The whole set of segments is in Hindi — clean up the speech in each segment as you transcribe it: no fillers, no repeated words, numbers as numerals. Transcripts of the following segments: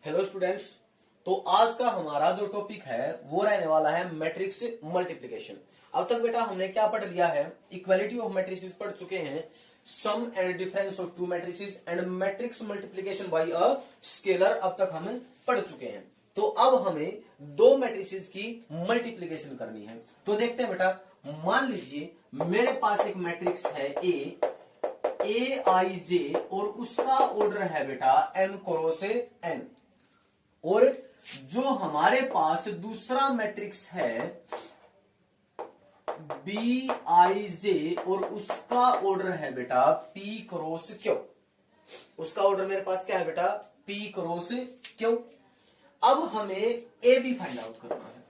Hello students. तो आज का हमारा जो टॉपिक है वो रहने वाला है मैट्रिक्स मल्टीप्लिकेशन। अब तक बेटा हमने क्या पढ़ लिया है? इक्वालिटी ऑफ मैट्रिसेस पढ़ चुके हैं, sum and difference of two matrices and matrix multiplication by a scalar अब तक हम पढ़ चुके हैं। तो अब हमें दो मैट्रिसेस की मल्टीप्लिकेशन करनी है। तो देखते हैं बेटा, मान लीजिए मेरे पास एक मैट्रिक्स है ए आई जे और उसका ऑर्डर है बेटा एम क्रॉस एन, और जो हमारे पास दूसरा मैट्रिक्स है बी आई जे और उसका ऑर्डर है बेटा पी क्रॉस क्यू। उसका ऑर्डर मेरे पास क्या है बेटा? P cross Q. अब हमें ए बी फाइंड आउट करना है।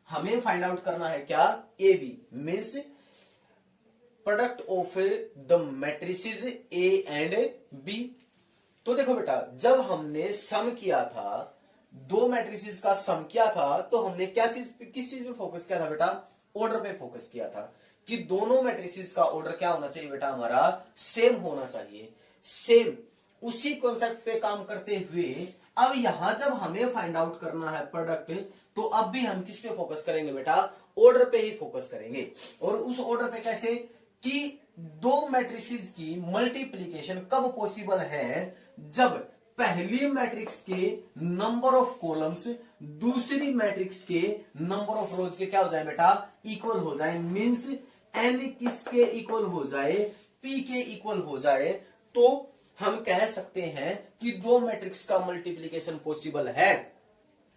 हमें फाइंड आउट करना है क्या? A B means product of the matrices A and B. तो देखो बेटा, जब हमने सम किया था, दो मैट्रिसेस का सम किया था, तो हमने किस चीज पे फोकस किया था बेटा? ऑर्डर पे फोकस किया था कि दोनों मैट्रिसेस का ऑर्डर क्या होना चाहिए बेटा? हमारा सेम होना चाहिए। सेम उसी कॉन्सेप्ट पे काम करते हुए अब यहां जब हमें फाइंड आउट करना है प्रोडक्ट, तो अब भी हम किस पे फोकस करेंगे बेटा? ऑर्डर पे ही फोकस करेंगे। और उस ऑर्डर पे कैसे कि दो मैट्रिसेस की मल्टीप्लीकेशन कब पॉसिबल है? जब पहली मैट्रिक्स के नंबर ऑफ कॉलम्स दूसरी मैट्रिक्स के नंबर ऑफ रोज के क्या हो जाए बेटा? इक्वल हो जाए। मींस एन किसके इक्वल हो जाए? पी के इक्वल हो जाए। तो हम कह सकते हैं कि दो मैट्रिक्स का मल्टीप्लीकेशन पॉसिबल है।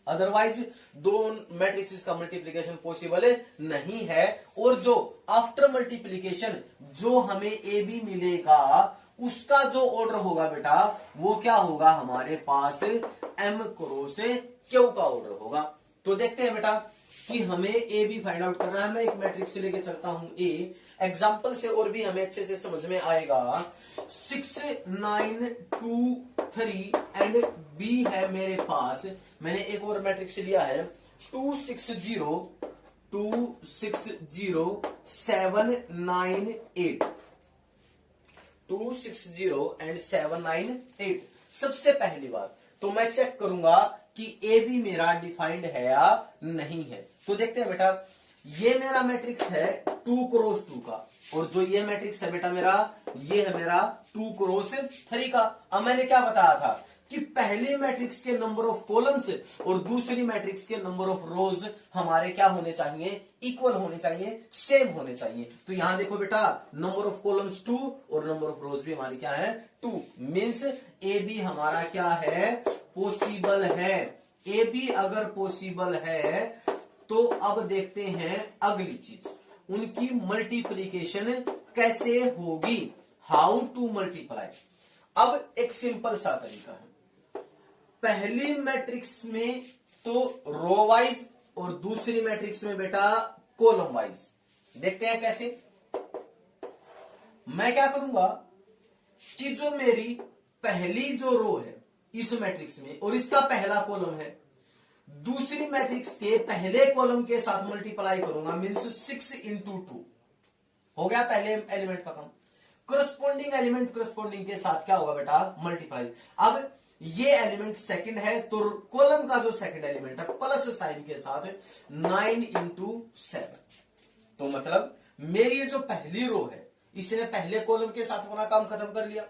अदरवाइज दो मैट्रिसेस का मल्टीप्लीकेशन पॉसिबल नहीं है। और जो आफ्टर मल्टीप्लीकेशन जो हमें ए बी मिलेगा, उसका जो ऑर्डर होगा बेटा वो क्या होगा? हमारे पास एम क्रॉस क्यू का ऑर्डर होगा। तो देखते हैं बेटा कि हमें ए बी फाइंड आउट करना है। मैं एक मैट्रिक्स से लेके चलता हूं ए, एग्जाम्पल से और भी हमें अच्छे से समझ में आएगा। 6 9 2 3 एंड बी है मेरे पास। मैंने एक और मैट्रिक्स लिया है 2 6 0 2 6 0 7 9 8 2 6 0 एंड 7 9 8। सबसे पहली बात तो मैं चेक करूंगा कि ए बी मेरा डिफाइंड है या नहीं है। तो देखते हैं बेटा, ये मेरा मैट्रिक्स है 2 क्रॉस 2 का, और जो ये मैट्रिक्स है बेटा मेरा, ये है मेरा 2 क्रॉस 3 का। अब मैंने क्या बताया था कि पहली मैट्रिक्स के नंबर ऑफ कॉलम्स और दूसरी मैट्रिक्स के नंबर ऑफ रोज हमारे क्या होने चाहिए? इक्वल होने चाहिए, सेम होने चाहिए। तो यहां देखो बेटा, नंबर ऑफ कॉलम्स 2 और नंबर ऑफ रोज भी हमारी क्या है? 2। मीन्स ए बी हमारा क्या है? पॉसिबल है। ए बी अगर पॉसिबल है तो अब देखते हैं अगली चीज, उनकी मल्टीप्लीकेशन कैसे होगी? How to multiply. अब एक सिंपल सा तरीका है। पहली मैट्रिक्स में तो रो वाइज और दूसरी मैट्रिक्स में बेटा कॉलम वाइज। देखते हैं कैसे। मैं क्या करूंगा कि जो मेरी पहली जो रो है इस मैट्रिक्स में और इसका पहला कॉलम है, दूसरी मैट्रिक्स के पहले कॉलम के साथ मल्टीप्लाई करूंगा। मीन्स 6 इंटू 2 हो गया पहले एलिमेंट का काम। करस्पॉन्डिंग एलिमेंट करस्पॉन्डिंग के साथ क्या होगा बेटा? मल्टीप्लाई। अब ये एलिमेंट सेकंड है तो कॉलम का जो सेकंड एलिमेंट है प्लस साइन के साथ 9 इंटू 7। तो मतलब मेरी ये जो पहली रो है इसने पहले कॉलम के साथ अपना काम खत्म कर लिया।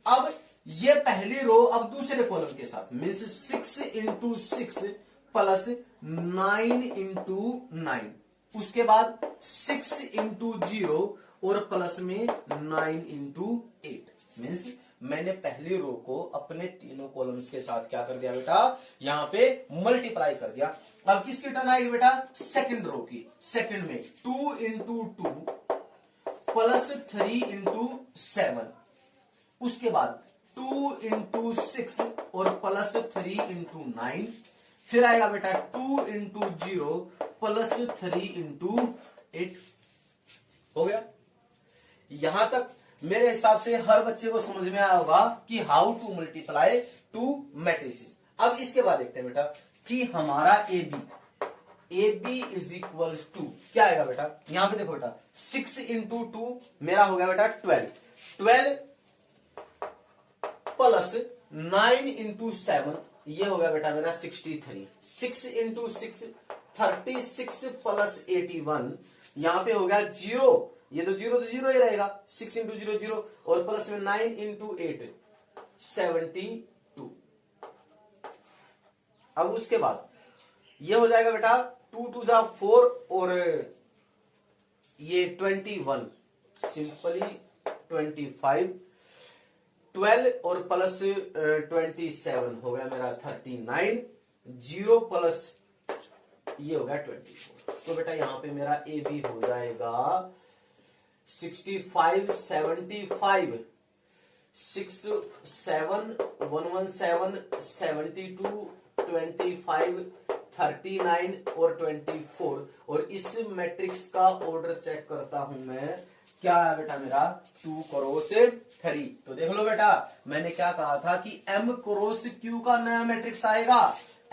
अब ये पहली रो अब दूसरे कॉलम के साथ मीन्स 6 इंटू 6 प्लस 9 इंटू 9, उसके बाद 6 इंटू 0 और प्लस में 9 इंटू 8। मीन्स मैंने पहली रो को अपने तीनों कॉलम्स के साथ क्या कर दिया बेटा? यहां पे मल्टीप्लाई कर दिया। अब किसकी टर्न आएगी बेटा? सेकंड रो की। सेकंड में 2 इंटू 2 प्लस 3 इंटू 7, उसके बाद 2 इंटू 6 और प्लस 3 इंटू 9, फिर आएगा बेटा 2 इंटू 0 प्लस 3 इंटू 8। हो गया। यहां तक मेरे हिसाब से हर बच्चे को समझ में आया होगा कि how to multiply two matrices. अब इसके बाद देखते हैं बेटा कि हमारा A B is equal to क्या आएगा बेटा? यहां पे देखो बेटा 6 इंटू 2 मेरा हो गया बेटा 12 प्लस 9 इंटू 7 ये हो गया बेटा मेरा 63। 6 इंटू 6 36 प्लस 81 यहां पे हो गया 0, ये तो जीरो ही रहेगा। 6 इंटू 0 0 और प्लस में 9 इंटू 8 72। अब उसके बाद ये हो जाएगा बेटा 2 2 जा 4 और ये 21 सिंपली 25 12 और प्लस 27 हो गया मेरा 39 0 प्लस ये हो गया 24। तो बेटा यहां पे मेरा ए बी हो जाएगा 65 75 6 7 117 72 25 39 और 24। और इस मैट्रिक्स का ऑर्डर चेक करता हूं मैं, क्या है बेटा मेरा 2 क्रॉस 3। तो देख लो बेटा मैंने क्या कहा था कि m क्रॉस q का नया मैट्रिक्स आएगा।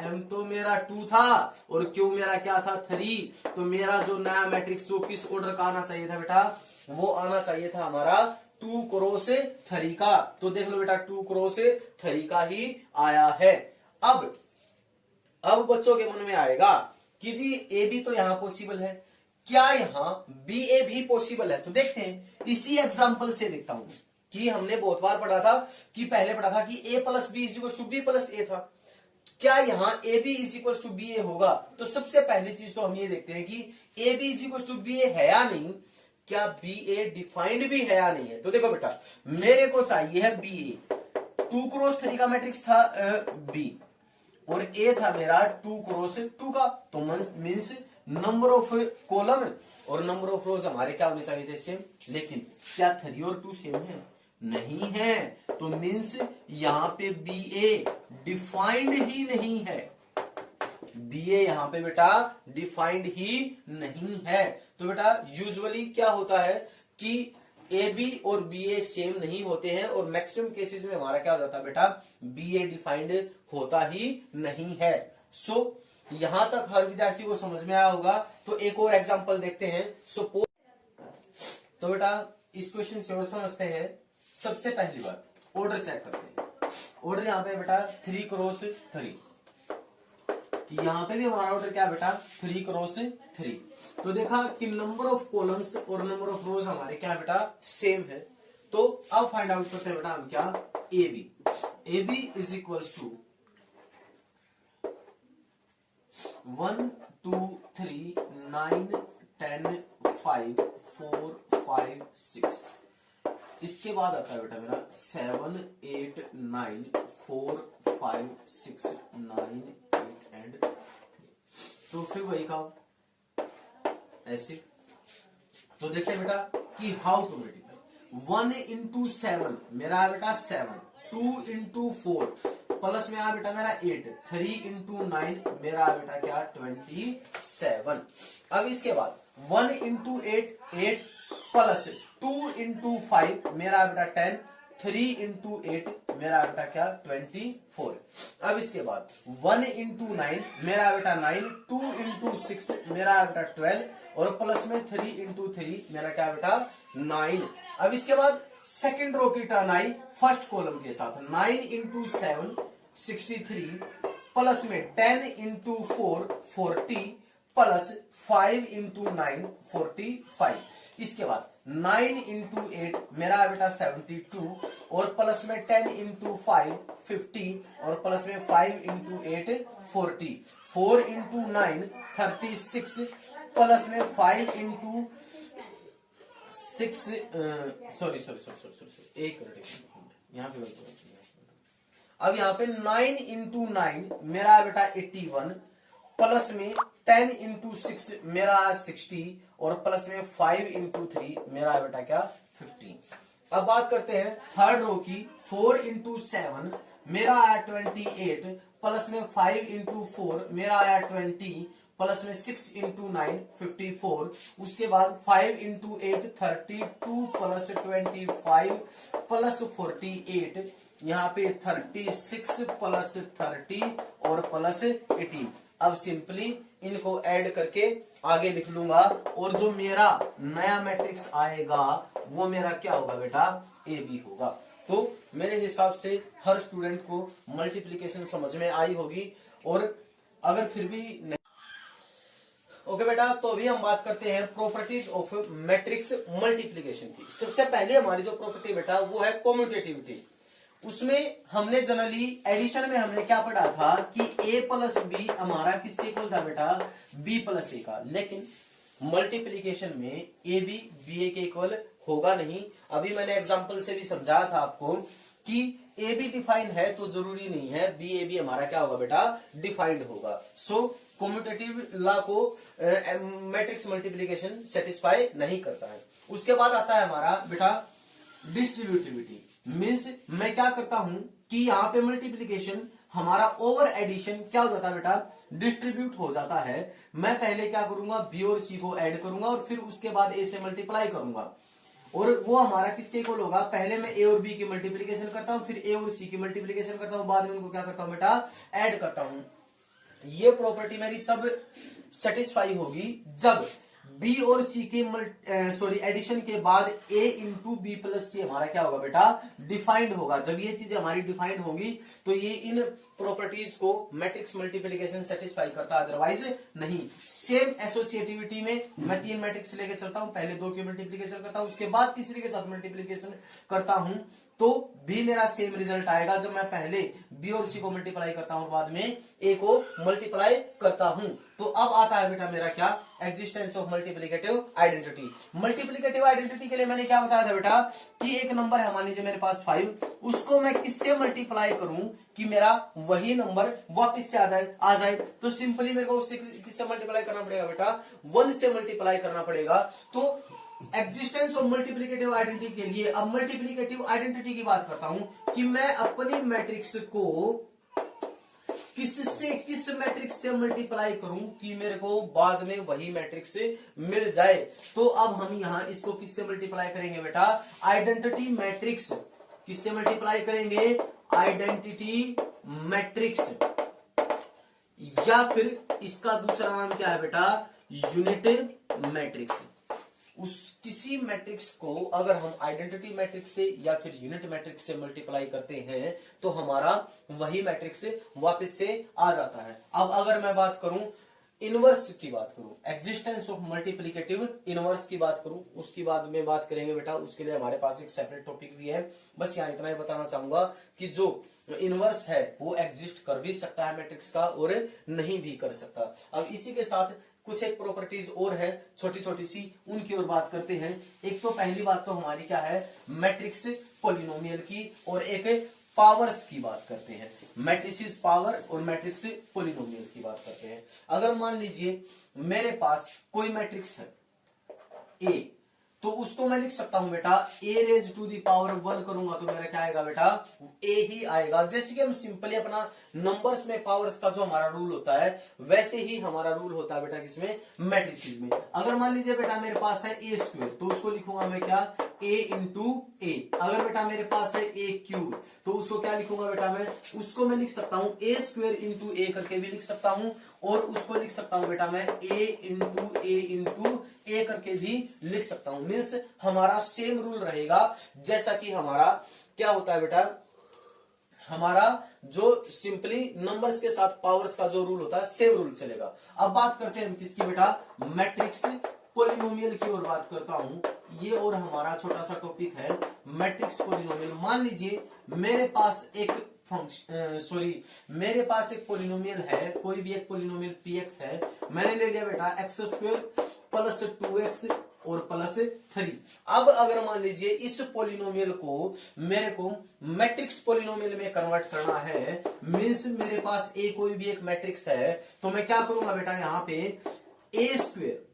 m तो मेरा 2 था और q मेरा क्या था 3। तो मेरा जो नया मैट्रिक्स वो किस ऑर्डर का आना चाहिए था बेटा, वो आना चाहिए था हमारा 2 क्रॉस 3 का। तो देख लो बेटा 2 क्रॉस 3 का ही आया है। अब बच्चों के मन में आएगा कि जी ए बी तो यहां पॉसिबल है, क्या यहां बी ए भी पॉसिबल है? तो देखते हैं, इसी एग्जांपल से देखता हूं कि हमने बहुत बार पढ़ा था कि पहले पढ़ा था कि A plus B is equal to B plus A था। क्या यहां A B is equal to B A होगा? तो सबसे पहली चीज तो हम ये देखते हैं कि A B is equal to B A है या नहीं, क्या बी ए डिफाइंड भी है या नहीं है। तो देखो बेटा मेरे को चाहिए है बी ए, 2 क्रॉस 3 का मैट्रिक्स था बी और ए था मेरा 2 क्रॉस 2 का। तो मीन्स नंबर ऑफ कॉलम और नंबर ऑफ रोज हमारे क्या होने चाहिए थे सेम। लेकिन क्या 3 और 2 सेम है? नहीं है। तो मीन्स यहां पे बी ए डिफाइंड ही नहीं है, बी ए यहां पे बेटा डिफाइंड ही नहीं है। तो बेटा यूजुअली क्या होता है कि ए बी और बी ए सेम नहीं होते हैं और मैक्सिमम केसेस में हमारा क्या हो जाता है बेटा, बी ए डिफाइंड होता ही नहीं है। सो यहां तक हर विद्यार्थी को समझ में आया होगा। तो एक और एग्जांपल देखते हैं। सपोज तो बेटा इस क्वेश्चन से और समझते हैं। सबसे पहली बात ऑर्डर चेक करते हैं। ऑर्डर यहां पे बेटा 3 क्रॉस 3, यहां पे भी हमारा ऑर्डर क्या बेटा 3 क्रॉस 3। तो देखा कि नंबर ऑफ कॉलम्स और नंबर ऑफ रोज हमारे क्या बेटा सेम है। तो अब फाइंड आउट करते हैं बेटा हम क्या, A B is equals to 1 2 3 9 10 5 4 5 6। इसके बाद आता है बेटा मेरा 7 8 9 4 5 6 9 8 एंड 3। तो फिर वही काम ऐसे। तो देखते हैं बेटा कि हाउ टू मल्टीप्लाई। 1 इंटू 7 मेरा है बेटा 7, 2 इंटू 4 प्लस में आ बेटा मेरा 8, 3 इंटू 9 मेरा है बेटा क्या 27। अब इसके बाद 1 इंटू 8 8 प्लस 2 इंटू 5 मेरा है बेटा 10, 3 इंटू 8 मेरा बेटा क्या 24। अब इसके बाद 1 इंटू 9 मेरा बेटा 9, 2 इंटू 6 मेरा बेटा 12 और प्लस में 3 इंटू 3 मेरा क्या बेटा 9। अब इसके बाद सेकंड रो की टर्न आई फर्स्ट कॉलम के साथ, 9 इंटू 7 63 प्लस में 10 इंटू 4 40 प्लस 5 इंटू 9 45। इसके बाद 9 इंटू 8 मेरा बेटा 72 और प्लस में 10 इंटू 5 50 और प्लस में 5 इंटू 8 40, 4 इंटू 9 36 प्लस में 5 इंटू 6 सॉरी एक मिनट यहाँ पे अब यहाँ पे 9 इंटू 9 मेरा बेटा 81 प्लस में 10 इंटू 6 मेरा 60 और प्लस में 5 इंटू 3 मेरा बेटा क्या 15। अब बात करते हैं थर्ड रो की। 4 इंटू 7 मेरा आया 28 प्लस में 5 इंटू 4 मेरा आया 20 प्लस में 6 इंटू 9 54। उसके बाद 5 इंटू 8 32 प्लस 25 प्लस 48 यहाँ पे 36 प्लस 30 और प्लस 18। अब सिंपली इनको ऐड करके आगे लिख लूंगा और जो मेरा नया मैट्रिक्स आएगा वो मेरा क्या होगा बेटा ए बी होगा। तो मेरे हिसाब से हर स्टूडेंट को मल्टीप्लीकेशन समझ में आई होगी। और अगर फिर भी नहीं, ओके बेटा, तो अभी हम बात करते हैं प्रॉपर्टीज ऑफ मैट्रिक्स मल्टीप्लीकेशन की। सबसे पहले हमारी जो प्रॉपर्टी बेटा वो है कॉम्यूटेटिविटी। उसमें हमने जनरली एडिशन में हमने क्या पढ़ा था कि a प्लस बी हमारा किसके इक्वल था बेटा, b प्लस ए का। लेकिन मल्टीप्लीकेशन में ए बी बी ए के इक्वल होगा नहीं। अभी मैंने एग्जांपल से भी समझाया था आपको कि ए बी डिफाइंड है तो जरूरी नहीं है बी ए बी हमारा क्या होगा बेटा, डिफाइंड होगा। सो कॉम्यूटेटिव लॉ को मैट्रिक्स मल्टीप्लीकेशन सेटिस्फाई नहीं करता है। उसके बाद आता है हमारा बेटा डिस्ट्रीब्यूटिविटी। मीन्स मैं क्या करता हूं कि यहां पे मल्टीप्लीकेशन हमारा ओवर एडिशन क्या हो जाता है बेटा, डिस्ट्रीब्यूट हो जाता है। मैं पहले क्या करूंगा, बी और सी को ऐड करूंगा और फिर उसके बाद ए से मल्टीप्लाई करूंगा। और वो हमारा किसके इक्वल होगा, पहले मैं ए और बी की मल्टीप्लीकेशन करता हूं, फिर ए और सी की मल्टीप्लीकेशन करता हूं, बाद में उनको क्या करता हूं बेटा, ऐड करता हूं। ये प्रॉपर्टी मेरी तब सेटिस्फाई होगी जब बी और सी के एडिशन के बाद ए इंटू बी प्लस सी हमारा क्या होगा बेटा, डिफाइंड होगा। जब ये चीजें हमारी डिफाइंड होगी तो ये इन प्रॉपर्टीज को मैट्रिक्स मल्टीप्लिकेशन सेटिस्फाई करता, अदरवाइज नहीं। सेम एसोसिएटिविटी में मैं 3 मैट्रिक्स लेके चलता हूं, पहले 2 की मल्टीप्लिकेशन करता हूं, उसके बाद तीसरे के साथ मल्टीप्लिकेशन करता हूं, तो भी मेरा सेम रिजल्ट आएगा जब मैं पहले बी और सी को मल्टीप्लाई करता हूं और बाद में ए को मल्टीप्लाई करता हूं। तो अब आता है बेटा मेरा क्या, existence of multiplicative identity. Multiplicative identity के लिए मैंने क्या बताया था बेटा कि एक नंबर है मान लीजिए मेरे पास 5, उसको मैं किससे मल्टीप्लाई करूं कि मेरा वही नंबर वापस से आ जाए। तो सिंपली मेरे को उससे किससे मल्टीप्लाई करना पड़ेगा बेटा, 1 से मल्टीप्लाई करना पड़ेगा। तो एग्जिस्टेंस ऑफ मल्टीप्लिकेटिव आइडेंटिटी के लिए अब मल्टीप्लिकेटिव आइडेंटिटी की बात करता हूं कि मैं अपनी मैट्रिक्स को किस मैट्रिक्स से मल्टीप्लाई करूं कि मेरे को बाद में वही मैट्रिक्स मिल जाए। तो अब हम यहां इसको किससे मल्टीप्लाई करेंगे बेटा, आइडेंटिटी मैट्रिक्स। किससे मल्टीप्लाई करेंगे, आइडेंटिटी मैट्रिक्स, या फिर इसका दूसरा नाम क्या है बेटा, यूनिट मैट्रिक्स। उस किसी मैट्रिक्स को अगर हम आइडेंटिटी मैट्रिक्स से या फिर यूनिट मैट्रिक्स से मल्टीप्लाई करते हैं तो हमारा वही मैट्रिक्स वापस से आ जाता है। अब अगर मैं बात करूं इनवर्स की बात करूं, एग्जिस्टेंस ऑफ मल्टीप्लिकेटिव इनवर्स की बात करूं, उसकी बाद में बात करेंगे बेटा। उसके लिए हमारे पास एक सेपरेट टॉपिक भी है। बस यहाँ इतना ही बताना चाहूंगा कि जो इनवर्स है वो एग्जिस्ट कर भी सकता है मैट्रिक्स का और नहीं भी कर सकता। अब इसी के साथ कुछ एक प्रॉपर्टीज और है छोटी छोटी सी, उनकी ओर बात करते हैं। एक तो पहली बात तो हमारी क्या है, मैट्रिक्स पॉलिनोमियल की, और एक पावर्स की बात करते हैं। मैट्रिसेस पावर और मैट्रिक्स पॉलिनोमियल की बात करते हैं। अगर मान लीजिए मेरे पास कोई मैट्रिक्स है ए, तो उसको मैं लिख सकता हूं बेटा ए रेज टू दी पावर 1 करूंगा तो मेरा क्या आएगा बेटा, ए ही आएगा। जैसे कि हम सिंपली अपना नंबर्स में पावर्स का जो हमारा रूल होता है वैसे ही हमारा रूल होता है बेटा किसमें, मैट्रिक्स में। अगर मान लीजिए बेटा मेरे पास है ए स्क्वायर, तो उसको लिखूंगा मैं क्या, ए इंटू ए। अगर बेटा मेरे पास है ए क्यूब, तो उसको क्या लिखूंगा बेटा मैं, उसको मैं लिख सकता हूं ए स्क्वायर इंटू ए करके भी लिख सकता हूं, और उसको लिख सकता हूं बेटा मैं ए इंटू ए करके भी लिख सकता हूं। मीन्स हमारा सेम रूल रहेगा जैसा कि हमारा क्या होता है बेटा, हमारा जो सिंपली नंबर्स के साथ पावर्स का जो रूल होता है सेम रूल चलेगा। अब बात करते हैं हम किसकी बेटा, मैट्रिक्स पॉलिनोमियल की ओर बात करता हूं। ये और हमारा छोटा सा टॉपिक है मैट्रिक्स पॉलिनोमियल। मान लीजिए मेरे पास एक मेरे पास एक पॉलिनोमियल है, कोई भी एक पॉलिनोमियल px है। मैंने ले लिया बेटा एक्स स्क्वायर प्लस 2x और प्लस 3। अब अगर मान लीजिए इस पॉलिनोमियल को मेरे को मैट्रिक्स पॉलिनोमियल में कन्वर्ट करना है, मीन्स मेरे पास ए कोई भी एक मैट्रिक्स है, तो मैं क्या करूंगा बेटा, यहाँ पे ए स्क्वायर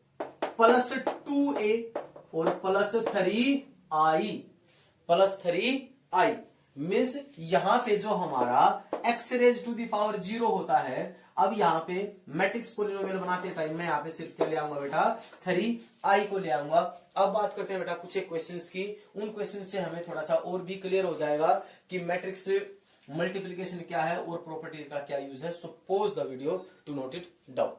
प्लस 2a और प्लस 3i मीन्स यहाँ पे जो हमारा x raise to the power 0 होता है। अब यहाँ पे मैट्रिक्स पॉलिनोमियल बनाते टाइम मैं यहाँ पे सिर्फ क्या ले आऊंगा बेटा, 3i को ले आऊंगा। अब बात करते हैं बेटा कुछ एक क्वेश्चंस की। उन क्वेश्चन से हमें थोड़ा सा और भी क्लियर हो जाएगा कि मैट्रिक्स मल्टीप्लीकेशन क्या है और प्रॉपर्टीज का क्या यूज है। So pause the video to note it down.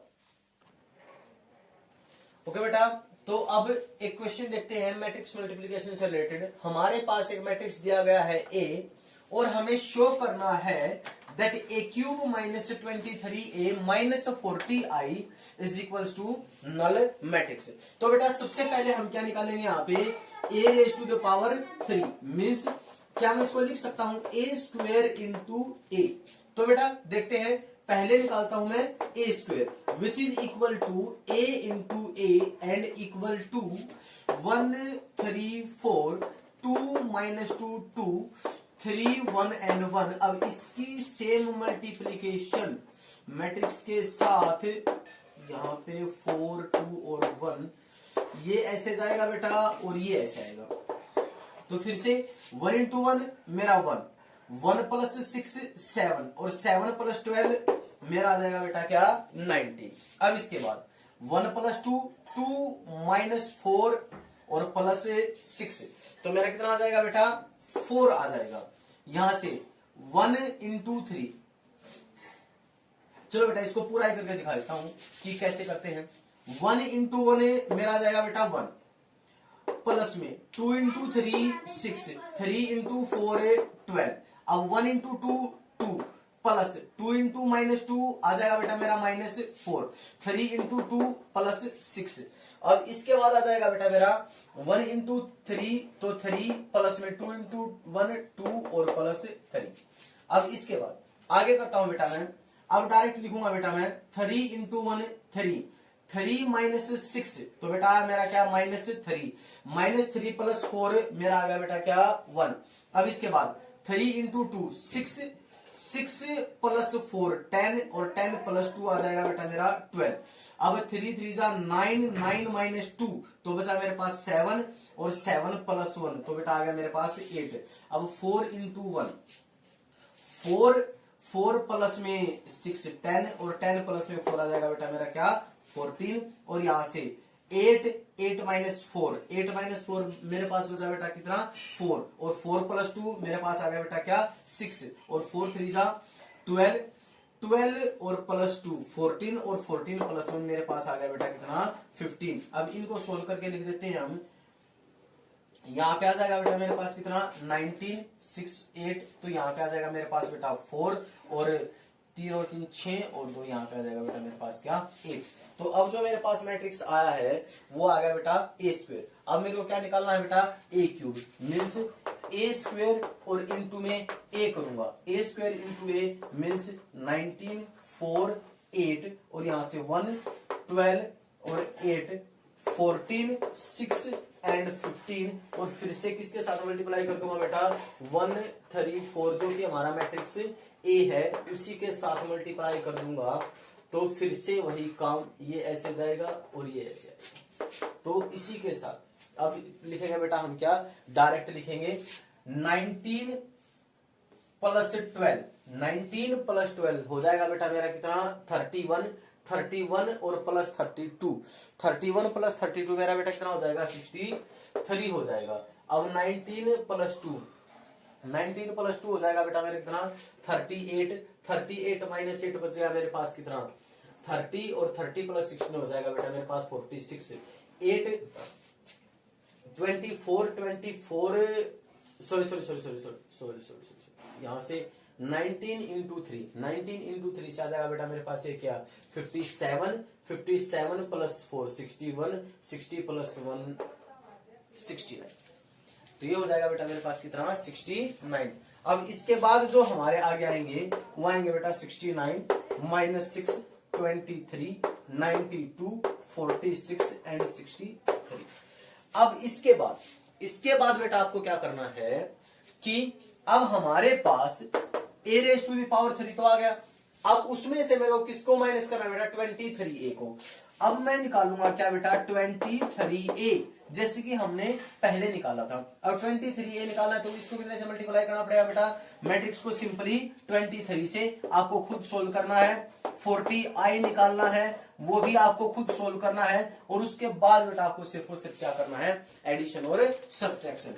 Okay बेटा, तो अब एक क्वेश्चन देखते हैं मैट्रिक्स मल्टीप्लिकेशन से रिलेटेड। हमारे पास एक मैट्रिक्स दिया गया है ए, और हमें शो करना है that A cube minus 23a minus 40i is equals to null matrix. तो बेटा सबसे पहले हम क्या निकालेंगे यहाँ पे, a raise to the power 3 means क्या मैं इसको लिख सकता हूं a स्क्वेयर इंटू ए। तो बेटा देखते हैं, पहले निकालता हूं मैं A square which is equal to A into A and equal to 1 3 4 2 minus 2 2 3 1 and 1। अब इसकी सेम मल्टीप्लीकेशन मैट्रिक्स के साथ यहाँ पे 4 2 और 1, ये ऐसे जाएगा बेटा और ये ऐसे आएगा। तो फिर से 1 इंटू 1 मेरा 1 प्लस 6 7 और 7 प्लस 12 मेरा आ जाएगा बेटा क्या 19। अब इसके बाद 1 प्लस 2 2 माइनस 4 और प्लस 6, तो मेरा कितना आ जाएगा बेटा 4 आ जाएगा। यहां से 1 इंटू 3, चलो बेटा इसको पूरा ही करके दिखा देता हूं कि कैसे करते हैं। 1 इंटू 1 मेरा आ जाएगा बेटा 1, प्लस में 2 इंटू 3 6, 3 इंटू 4 12। अब 1 इंटू 2 2 प्लस 2 इंटू माइनस 2 आ जाएगा बेटा मेरा माइनस 4, 3 इंटू 2 प्लस 6। अब इसके बाद आ जाएगा बेटा मेरा 1 इंटू 3, तो 3 प्लस में 2 इंटू 1 2 और प्लस 3। अब इसके बाद आगे करता हूं बेटा मैं, अब डायरेक्ट लिखूंगा बेटा मैं 3 इंटू 1 3, 3 माइनस 6, तो बेटा मेरा क्या माइनस 3, माइनस 3 प्लस 4 मेरा आ गया बेटा क्या 1। अब इसके बाद 3 इंटू 2 6, 6 प्लस 4 10 और 10 प्लस 2 आ जाएगा बेटा मेरा 12। अब 3 3 जा 9, 9 माइनस 2, तो बचा मेरे पास 7 और 7 प्लस 1, तो बेटा आ गया मेरे पास 8। अब 4 इंटू 1 4 प्लस में 6 10 और 10 प्लस में 4 आ जाएगा बेटा मेरा क्या 14। और यहां से 8 माइनस 4, 8 माइनस 4 मेरे पास बचा बेटा कितना 4, और 4 प्लस 2 मेरे पास आ गया बेटा क्या 6, और 4 3 जा 12, 12 और प्लस 2 14, और 14 प्लस 1 मेरे पास आ गया बेटा कितना 15। अब इनको सोल्व करके लिख देते हैं हम। यहाँ पे आ जाएगा बेटा मेरे पास कितना 19 6 8, तो यहाँ पे आ जाएगा मेरे पास बेटा 4 और 3 और 3 6 और 2 यहाँ पे आ जाएगा बेटा मेरे पास क्या 8। तो अब जो मेरे पास मैट्रिक्स आया है वो आ गया बेटा ए स्क्वेयर। अब मेरे को क्या निकालना है बेटा ए क्यूब मीन्स ए स्क्वेयर और इंटू में ए करूंगा, ए स्क्वेयर इंटू ए मीन्स 19 4 8 और यहाँ से 1 12 और 8 14 6 एंड 15, और फिर से किसके साथ मल्टीप्लाई कर दूंगा बेटा 1 3 4 जो कि हमारा मैट्रिक्स ए है उसी के साथ मल्टीप्लाई कर दूंगा। तो फिर से वही काम, ये ऐसे जाएगा और ये ऐसे आएगा। तो इसी के साथ अब लिखेंगे बेटा हम क्या डायरेक्ट लिखेंगे 19 प्लस 12, 19 प्लस 12 हो जाएगा बेटा मेरा कितना 31, 31 और प्लस 32, 31 प्लस 32 मेरा बेटा कितना हो जाएगा 63 हो जाएगा। अब 19 प्लस 2, 19 प्लस 2 हो जाएगा बेटा मेरे कितना 38, 38 माइनस 8 बच जाएगा मेरे पास कितना 30, और 30 प्लस 16 हो जाएगा बेटा मेरे पास 46, 8 24 यहां से 19 इंटू 3, 19 इंटू 3 से आ जाएगा बेटा मेरे पास ये क्या 57, 57 प्लस 4 61, 60 प्लस 1 69, तो ये हो जाएगा बेटा मेरे पास कितना 69। अब इसके बाद जो हमारे आगे आएंगे वो आएंगे बेटा 69 माइनस 6 23 92 46 एंड 63। अब इसके बाद बेटा आपको क्या करना है कि अब हमारे पास ए रेज टू द पावर 3 तो आ गया। अब उसमें से मेरे को किसको माइनस करना बेटा 23a को। अब मैं निकालूंगा क्या बेटा 23a, जैसे कि हमने पहले निकाला था। अब 23a निकालना है तो इसको कितने से मल्टीप्लाई करना पड़ेगा बेटा मैट्रिक्स को सिंपली 23 से आपको खुद सोल्व करना है। 40i निकालना है वो भी आपको खुद सोल्व करना है, और उसके बाद बेटा आपको सिर्फ और सिर्फ क्या करना है एडिशन और सब्ट्रैक्शन।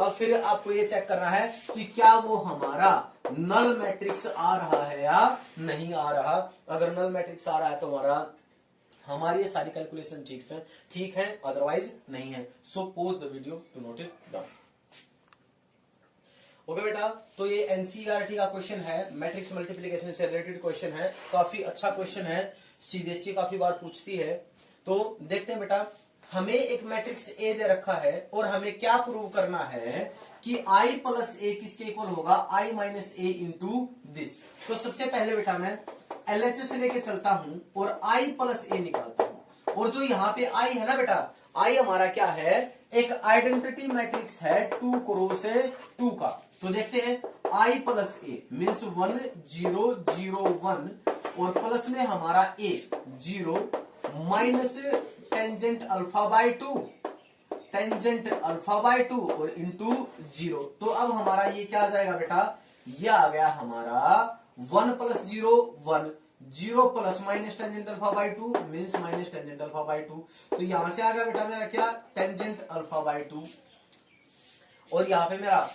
अब फिर आपको ये चेक करना है कि क्या वो हमारा नल मैट्रिक्स आ रहा है या नहीं आ रहा। अगर नल मैट्रिक्स आ रहा है तो हमारा हमारी ये सारी कैलकुलेशन ठीक है, अदरवाइज नहीं है। So pause the video to note it down. Okay बेटा, तो ये एनसीईआरटी का क्वेश्चन है, मैट्रिक्स मल्टीप्लिकेशन से रिलेटेड क्वेश्चन है, काफी अच्छा क्वेश्चन है, सीबीएसई काफी बार पूछती है। तो देखते हैं बेटा, हमें एक मैट्रिक्स ए दे रखा है और हमें क्या प्रूव करना है कि आई प्लस ए किसके इक्वल होगा, आई माइनस ए इंटू दिस। तो सबसे पहले बेटा मैं एलएचएस लेके चलता हूं और आई प्लस ए निकालता हूं। और जो यहाँ पे आई है ना बेटा, आई हमारा क्या है, एक आइडेंटिटी मैट्रिक्स है 2 क्रॉस 2 का। तो देखते हैं, आई प्लस ए मीन्स 1 0 0 1 और प्लस में हमारा ए 0 minus tangent alpha by 2, tangent alpha by 2 और इंटू 0। तो अब हमारा ये क्या आ जाएगा बेटा, ये आ गया हमारा 1 plus 0 1, 0 plus minus tangent alpha by 2 means minus tangent alpha by 2। तो यहां से आ गया बेटा मेरा क्या, टेंजेंट अल्फा बाय 2। और यहाँ पे मेरा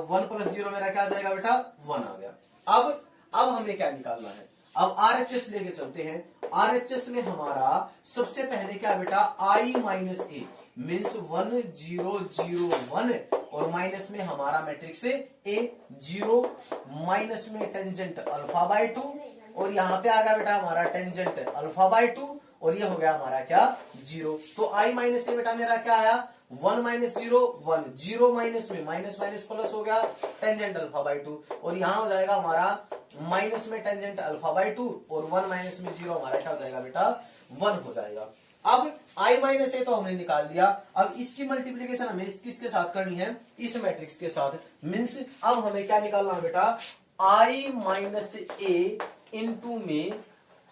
1 प्लस 0 मेरा क्या आ जाएगा बेटा, 1 आ गया। अब हमें क्या निकालना है, अब आरएचएस लेके चलते हैं। आरएचएस में हमारा सबसे पहले क्या बेटा, आई माइनस ए मीन्स 1 0 0 1 और माइनस में हमारा मैट्रिक्स ए 0 माइनस में टेंजेंट अल्फा बाय 2 और यहाँ पे आ गया बेटा हमारा टेंजेंट अल्फा बाय 2 और ये हो गया हमारा क्या, 0। तो आई माइनस ए बेटा मेरा क्या आया, 1 माइनस 0 1, 0 माइनस में माइनस माइनस प्लस हो गया टेंजेंट अल्फा बाय 2 और यहाँ हो जाएगा हमारा माइनस में टेंजेंट अल्फा बाय 2 और 1 माइनस में 0 हमारा क्या हो जाएगा बेटा, 1 हो जाएगा। अब आई माइनस ए तो हमने निकाल लिया, अब इसकी मल्टीप्लीकेशन हमें किसके साथ करनी है, इस मैट्रिक्स के साथ। मीन्स अब हमें क्या निकालना है बेटा, आई माइनस ए इंटू में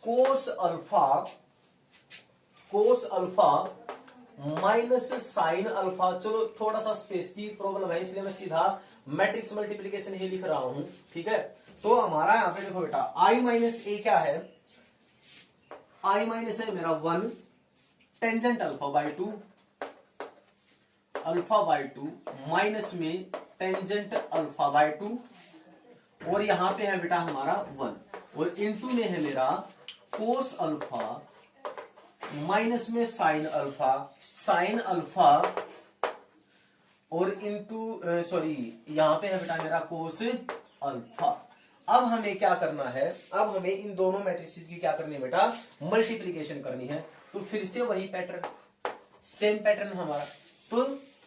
cos alpha minus sine alpha. चलो थोड़ा सा स्पेस की प्रॉब्लम है इसलिए मैं सीधा मैट्रिक्स मल्टीप्लीकेशन ही लिख रहा हूं, ठीक है। तो हमारा यहाँ पे देखो बेटा, आई माइनस ए क्या है, आई माइनस ए मेरा 1 टेंजेंट अल्फा बाय 2 माइनस में टेंजेंट अल्फा बाय 2 और यहां पे है बेटा हमारा 1 और इनटू में है मेरा कोस अल्फा माइनस में साइन अल्फा और इनटू यहां पे है बेटा मेरा कोस अल्फा। अब हमें क्या करना है, अब हमें इन दोनों मैट्रिसेस की क्या करनी है बेटा, मल्टीप्लीकेशन करनी है। तो फिर से वही पैटर्न, सेम पैटर्न हमारा। तो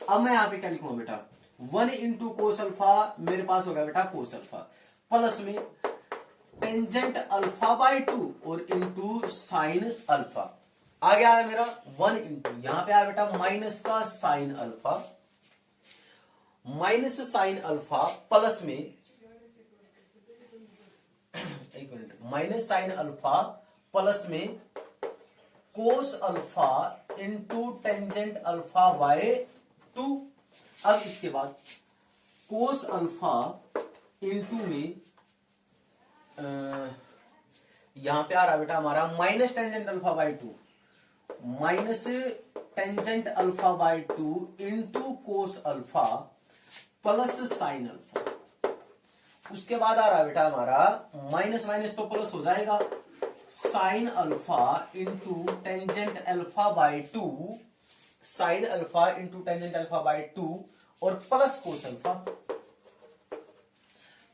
अब मैं यहां पे क्या लिखूंगा बेटा, 1 इंटू कोस अल्फा मेरे पास होगा बेटा कोस अल्फा प्लस में टेंजेंट अल्फा बाय 2 और इंटू साइन अल्फा। आ गया है मेरा 1 इंटू, यहां पे आया बेटा माइनस का sine alpha, minus sine alpha plus में एक minute, minus sine alpha plus में cos alpha into tangent alpha by 2। अब इसके बाद कोस अल्फा इंटू में यहां पे आ रहा बेटा हमारा minus tangent alpha by 2, minus tangent alpha by 2 into cos alpha plus sine alpha. उसके बाद आ रहा बेटा हमारा माइनस माइनस तो प्लस हो जाएगा, sign alpha into tangent alpha by 2, sine alpha into tangent alpha by 2 और प्लस कोस अल्फा।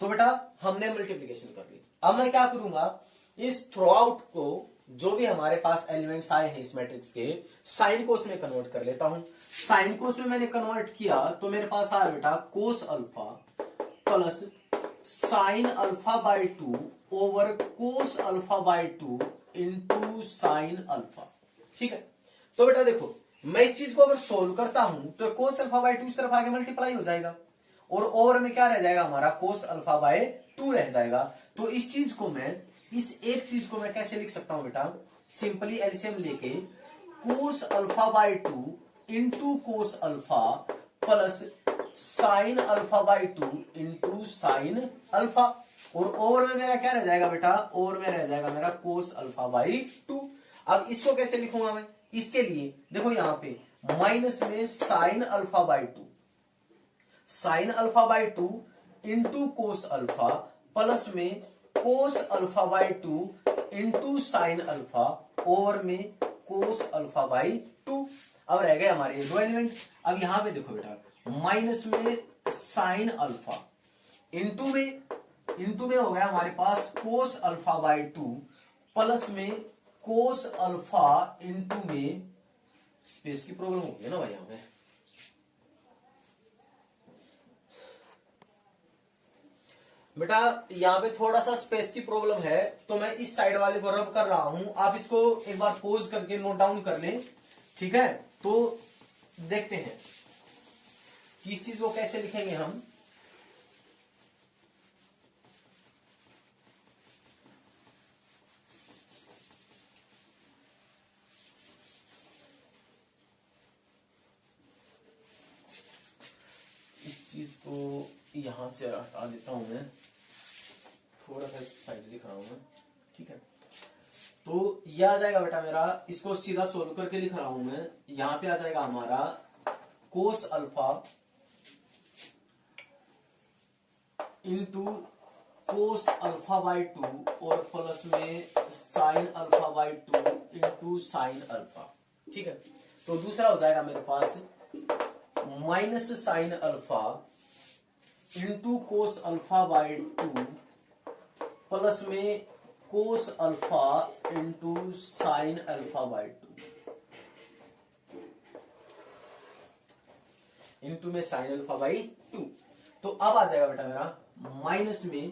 तो बेटा हमने मल्टीप्लीकेशन कर ली। अब मैं क्या करूंगा, इस थ्रू आउट को जो भी हमारे पास एलिमेंट्स आए हैं इस मैट्रिक्स के, साइन कोस में कन्वर्ट कर लेता हूं। साइन कोस में मैंने कन्वर्ट किया तो मेरे पास आया बेटा कोस alpha plus sign alpha by 2 over cos alpha by 2 into sine alpha. ठीक है, तो बेटा देखो मैं इस चीज को अगर सोल्व करता हूं तो कोस अल्फा बाय 2 इस तरफ आगे मल्टीप्लाई हो जाएगा और ओवर में क्या रह जाएगा हमारा कोस अल्फा बाय 2 रह जाएगा। तो इस चीज को मैं, इस एक चीज को मैं कैसे लिख सकता हूं बेटा, सिंपली एलसीएम लेके कोस alpha by 2 into cos alpha plus sign alpha by 2 into sine alpha और ओवर में मेरा क्या रह जाएगा बेटा, ओवर में रह जाएगा मेरा कोस अल्फा बाय 2। अब इसको कैसे लिखूंगा मैं, इसके लिए देखो यहां पे माइनस में sine alpha by 2, sine alpha by 2 into cos alpha plus में cos alpha by 2 into sine alpha over में कोस अल्फा बाई 2। अब रह गए हमारे ये दो एलिमेंट। अब यहां पे देखो बेटा, माइनस में साइन अल्फा इंटू में हो गया हमारे पास कोस अल्फा बाई 2 प्लस में कोस अल्फा इंटू में, स्पेस की प्रॉब्लम हो गई ना भाई यहां पे, बेटा यहाँ पे थोड़ा सा स्पेस की प्रॉब्लम है, तो मैं इस साइड वाले को रब कर रहा हूं। आप इसको एक बार पॉज करके नोट डाउन कर लें, ठीक है। तो देखते हैं कि इस चीज को कैसे लिखेंगे हम। इस चीज को यहां से हटा देता हूं मैं, थोड़ा सा इस साइड लिख रहा हूं मैं, ठीक है। तो यह आ जाएगा बेटा मेरा, इसको सीधा सोल्व करके लिख रहा हूं मैं। यहां पे आ जाएगा हमारा cos alpha into cos alpha by 2 और प्लस में sine alpha by 2 into sine alpha, ठीक है। तो दूसरा हो जाएगा मेरे पास minus sine alpha into cos alpha by 2 plus में cos alpha into sine alpha by 2 into में साइन अल्फा बाई 2। तो अब आ जाएगा बेटा मेरा माइनस में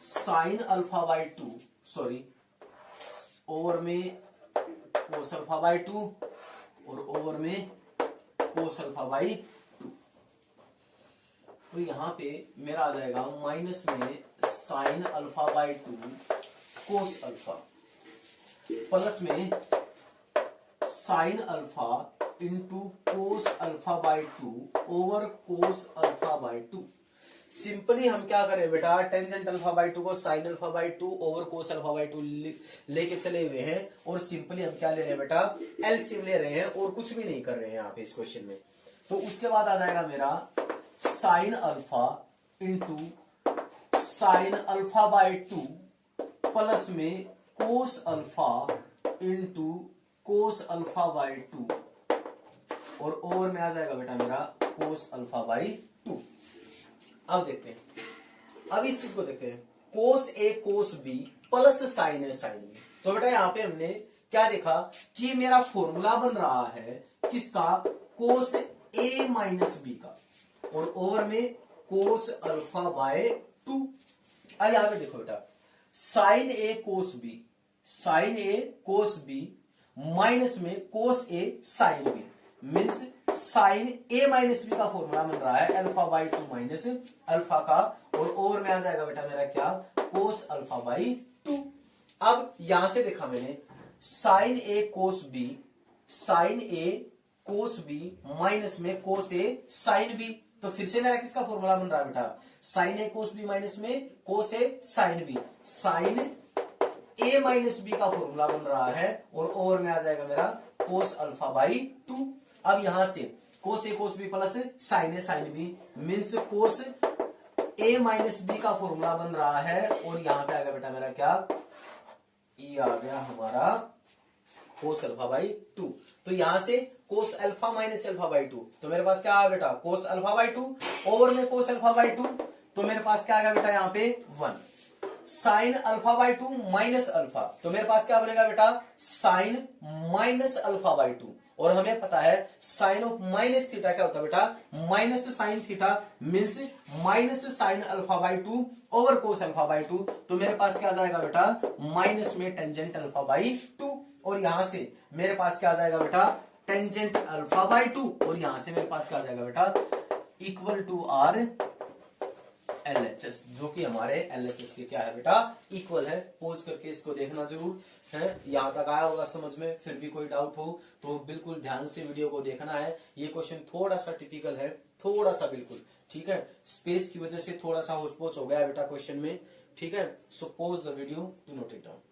sine alpha by 2, sorry, over में कोस अल्फा बाई 2 और ओवर में कोस अल्फा बाई 2। तो यहां पे मेरा आ जाएगा माइनस में sine alpha by 2 cos alpha plus में sine alpha into cos alpha by 2 over cos alpha by 2। Simply हम क्या करें बेटा, टेंजेंट अल्फा बाई 2 को sine alpha by 2 over cos alpha by 2 लेके चले हुए हैं, और सिंपली हम क्या ले रहे हैं बेटा, एलसीएम ले रहे हैं, और कुछ भी नहीं कर रहे हैं यहाँ पे इस क्वेश्चन में। तो उसके बाद आ जाएगा मेरा sine alpha into sine alpha by 2 plus में cos alpha into cos alpha by 2 और ओवर में आ जाएगा बेटा मेरा कोस अल्फा बाई 2। अब देखते हैं, अब इस चीज को देखते हैं, कोस ए कोस बी प्लस साइन ए साइन बी। तो बेटा यहां पे हमने क्या देखा कि मेरा फॉर्मूला बन रहा है किसका, कोस ए माइनस बी का, और ओवर में कोस अल्फा बाय 2। अब यहां पे देखो बेटा, साइन ए कोस बी, साइन ए कोस बी माइनस में कोस ए साइन बी, मीन्स साइन ए माइनस बी का फॉर्मूला बन रहा है अल्फा बाई 2 माइनस अल्फा का, और ओवर में आ जाएगा बेटा मेरा क्या, कोस अल्फा बाई 2। अब यहां से देखा मैंने साइन ए कोस बी, साइन ए कोस बी माइनस में कोस ए साइन बी, तो फिर से मेरा किसका फॉर्मूला बन रहा है बेटा, साइन ए कोस बी माइनस में कोस ए साइन बी, साइन ए माइनस बी का फॉर्मूला बन रहा है, और ओवर में आ जाएगा मेरा कोस अल्फा बाई 2। अब यहां से कोस ए कोस बी प्लस साइन ए साइन बी मीन्स कोस ए माइनस बी का फॉर्मूला बन रहा है, और यहां पे आ गया बेटा मेरा क्या, ये आ गया हमारा कोस अल्फा बाई 2। तो यहां से cos alpha minus alpha by 2, तो मेरे पास क्या आया बेटा, कोस अल्फा बाई 2 ओवर में कोस अल्फा बाई 2, तो मेरे पास क्या आ गया बेटा यहाँ पे 1। Sign alpha by 2 minus alpha, तो मेरे पास क्या बनेगा बेटा, साइन माइनस अल्फा बाई 2, और हमें पता है साइन ऑफ माइनस थीटा क्या होता है बेटा, minus sine theta means minus sine alpha by 2 over cos alpha by 2। तो मेरे पास क्या आ जाएगा बेटा, माइनस में टेंजेंट अल्फा बाई 2, और यहां से मेरे पास क्या आ जाएगा बेटा, टेंजेंट अल्फा बाई 2, और यहां से मेरे पास क्या आ जाएगा बेटा, इक्वल टू आर एलएचएस, जो कि हमारे एलएचएस के क्या है बेटा, इक्वल है। पोज करके इसको देखना जरूर है, यहां तक आया होगा समझ में, फिर भी कोई डाउट हो तो बिल्कुल ध्यान से वीडियो को देखना है। ये क्वेश्चन थोड़ा सा टिपिकल है, थोड़ा सा, बिल्कुल ठीक है, स्पेस की वजह से थोड़ा सा होच पोच हो गया बेटा क्वेश्चन में, ठीक है। So pause the video, do note it down.